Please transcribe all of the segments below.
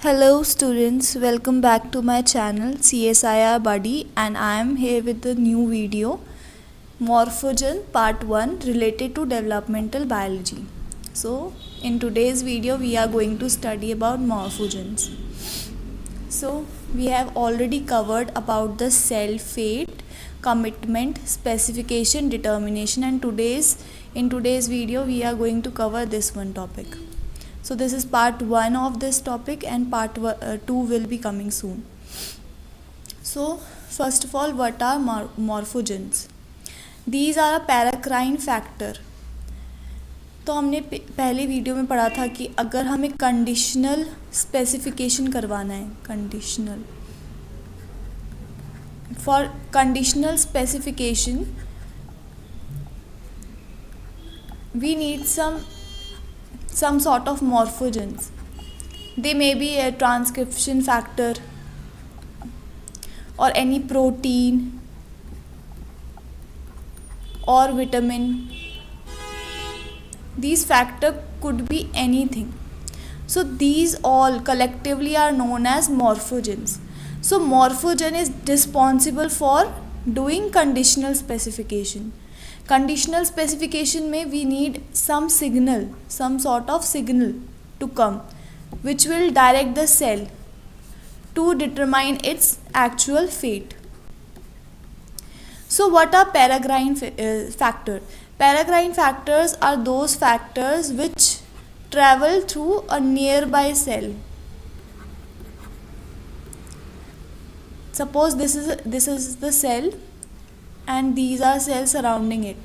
Hello students, welcome back to my channel CSIR Buddy, and I am here with the new video Morphogen Part 1 related to developmental biology. So in today's video we are going to study about morphogens. So we have already covered about the cell fate, commitment, specification, determination, and in today's video we are going to cover this one topic. So this is part 1 of this topic, and part 2 will be coming soon. So first of all, what are morphogens? These are a paracrine factor. तो हमने पहले video में पढ़ा था कि अगर हमें conditional specification करवाना है, conditional for conditional specification we need some sort of morphogens. They may be a transcription factor or any protein or vitamin. These factors could be anything. So these all collectively are known as morphogens. So morphogen is responsible for doing conditional specification. Conditional specification में we need some signal, some sort of signal to come, which will direct the cell to determine its actual fate. So what are paracrine factors? Paracrine factors are those factors which travel through a nearby cell. Suppose this is the cell, and these are cells surrounding it.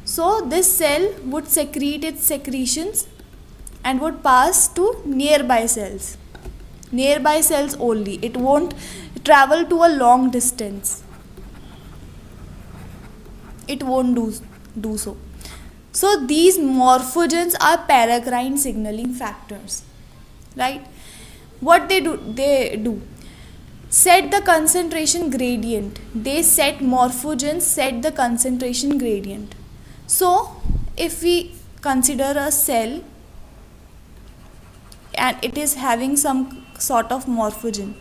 So this cell would secrete its secretions and would pass to nearby cells. Nearby cells only. It won't travel to a long distance. It won't do so. So these morphogens are paracrine signaling factors. Right? What they do? Set the concentration gradient. Morphogens set the concentration gradient. So if we consider a cell and it is having some sort of morphogen,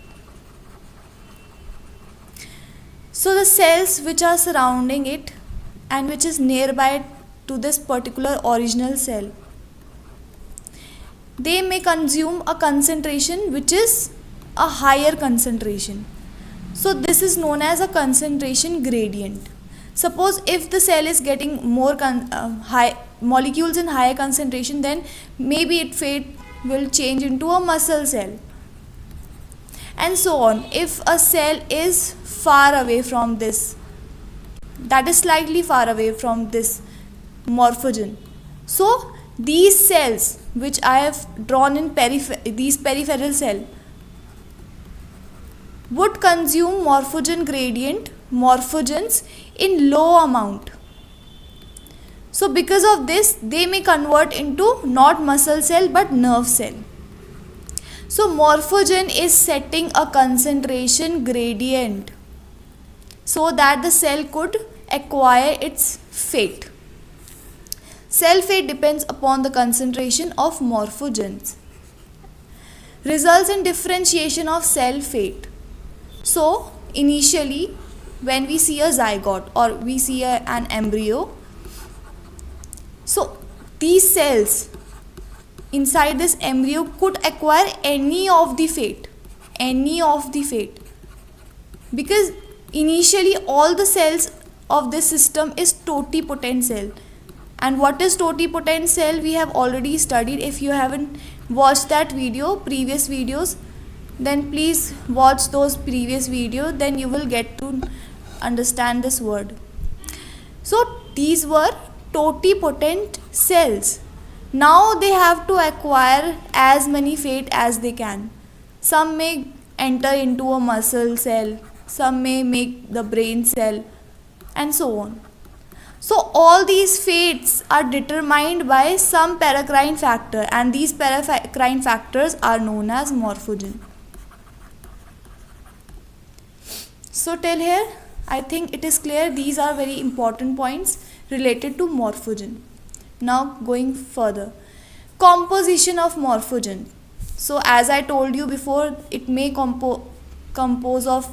so the cells which are surrounding it and which is nearby to this particular original cell, they may consume a concentration which is a higher concentration. So this is known as a concentration gradient. Suppose if the cell is getting more high molecules in higher concentration, then maybe its fate will change into a muscle cell, and so on. If a cell is far away from this, that is slightly far away from this morphogen, so these cells which I have drawn in these peripheral cell would consume morphogens in low amount. So because of this, they may convert into not muscle cell but nerve cell. So morphogen is setting a concentration gradient so that the cell could acquire its fate. Cell fate depends upon the concentration of morphogens. Results in differentiation of cell fate. So initially when we see a zygote or we see an embryo, so these cells inside this embryo could acquire any of the fate, because initially all the cells of this system is totipotent cell. And what is totipotent cell we have already studied. If you haven't watched that previous videos, then please watch those previous videos, then you will get to understand this word. So these were totipotent cells. Now they have to acquire as many fate as they can. Some may enter into a muscle cell, some may make the brain cell, and so on. So all these fates are determined by some paracrine factor, and these paracrine factors are known as morphogen. So till here, I think it is clear. These are very important points related to morphogen. Now going further, composition of morphogen. So as I told you before, it may compose of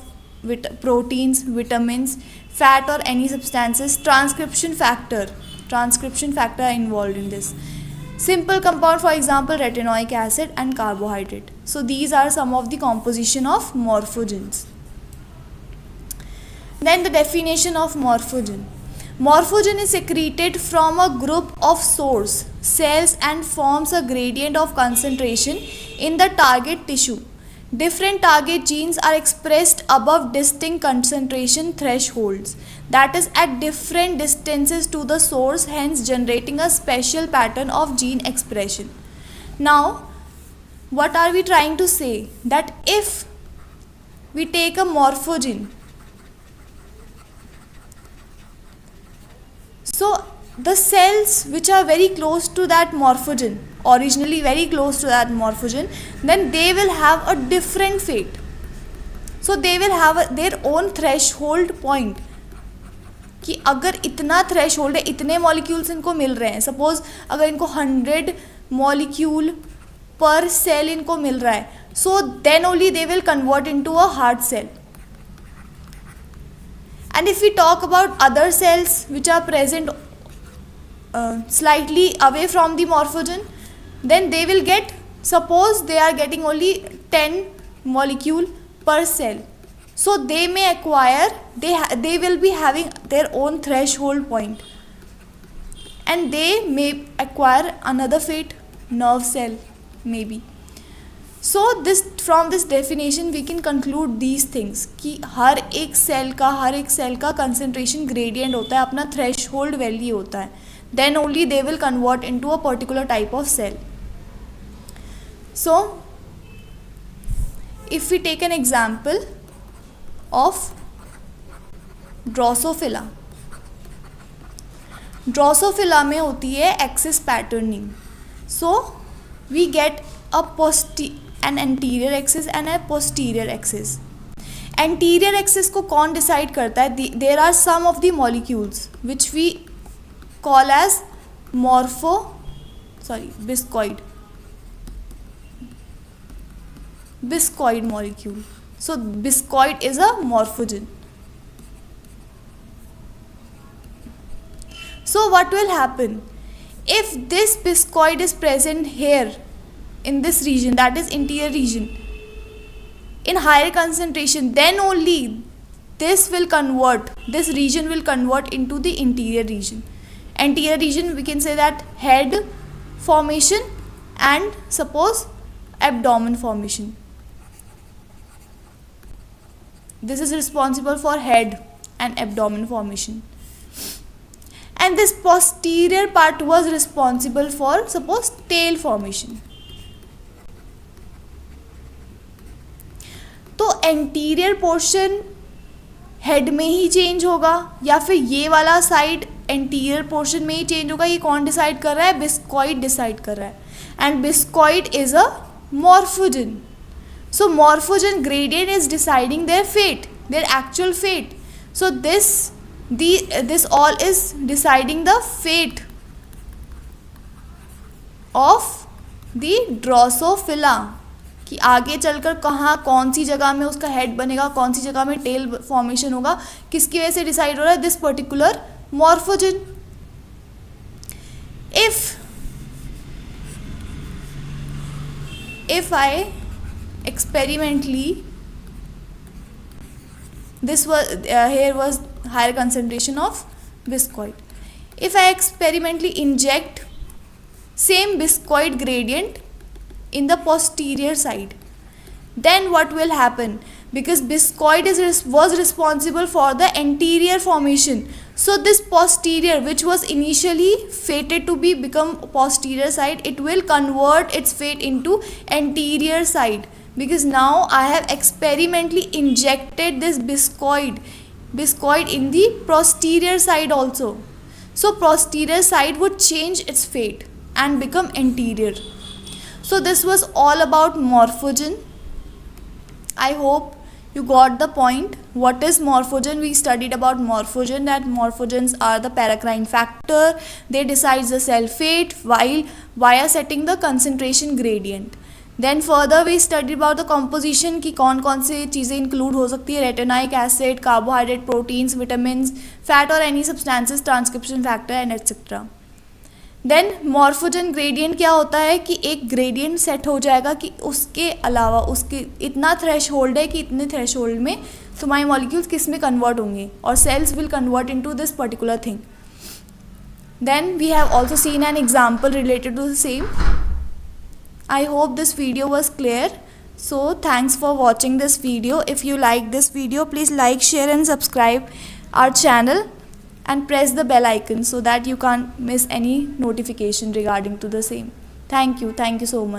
proteins, vitamins, fat or any substances. Transcription factor are involved in this. Simple compound, for example, retinoic acid and carbohydrate. So these are some of the composition of morphogens. Then the definition of morphogen. Morphogen is secreted from a group of source cells and forms a gradient of concentration in the target tissue. Different target genes are expressed above distinct concentration thresholds, that is at different distances to the source, hence generating a special pattern of gene expression. Now, what are we trying to say? That if we take a morphogen, so the cells which are very close to that morphogen, originally very close to that morphogen, then they will have a different fate. So they will have their own threshold point, कि अगर इतना threshold है, इतने molecules इनको मिल रहे हैं, suppose अगर इनको 100 मॉलिक्यूल पर सेल इनको मिल रहा है, so then only they will convert into a hard cell. And if we talk about other cells which are present slightly away from the morphogen, then they will get, suppose they are getting only 10 molecule per cell. So they may acquire, they will be having their own threshold point, and they may acquire another fate, nerve cell maybe. So this, from this definition we can conclude these things कि हर एक cell का concentration gradient होता है, अपना threshold value होता है, then only they will convert into a particular type of cell. So if we take an example of Drosophila में होती है axis patterning. So we get an anterior axis and a posterior axis. Anterior axis को कौन decide करता है? There are some of the molecules which we call as biscoid molecule. So biscoid is a morphogen. So what will happen if this biscoid is present here in this region, that is interior region, in higher concentration, then only this region will convert into the interior region. Anterior region, we can say that head formation and suppose abdomen formation. This is responsible for head and abdomen formation, and this posterior part was responsible for suppose tail formation. तो anterior portion head में ही change होगा या फिर ये वाला side anterior portion में ही change होगा, ये कौन डिसाइड कर रहा है? बिस्कॉइड डिसाइड कर रहा है. And bicoid is a morphogen. So morphogen gradient is deciding their fate, their actual fate. So this all is deciding the fate of the Drosophila, कि आगे चलकर कहाँ कौन सी जगह में उसका हेड बनेगा, कौन सी जगह में टेल फॉर्मेशन होगा, किसकी वजह से डिसाइड हो रहा है? This particular morphogen. if I experimentally, this was here was higher concentration of biscoid. If I experimentally inject same biscoid gradient in the posterior side, then what will happen? Because biscoid was responsible for the anterior formation, so this posterior, which was initially fated to become posterior side, it will convert its fate into anterior side, because now I have experimentally injected this biscoid in the posterior side also. So posterior side would change its fate and become anterior. So this was all about morphogen. I hope you got the point. What is morphogen? We studied about morphogen, that morphogens are the paracrine factor. They decide the cell fate while via setting the concentration gradient. Then further we study about the composition की कौन कौन से चीज़ें include हो सकती है, retinoic acid, carbohydrate, proteins, vitamin, fat और any substances, transcription factor and etcetera. Then morphogen gradient क्या होता है कि एक ग्रेडियंट सेट हो जाएगा कि उसके अलावा उसके इतना थ्रेश होल्ड है कि इतने थ्रेश होल्ड में तुम्हारे मॉलिक्यूल्स किस में कन्वर्ट होंगे और cells will convert into this particular thing. Then we have also seen an example related to the same. I hope this video was clear. So thanks for watching this video. If you like this video, please like, share and subscribe our channel and press the bell icon so that you can't miss any notification regarding to the same. Thank you so much.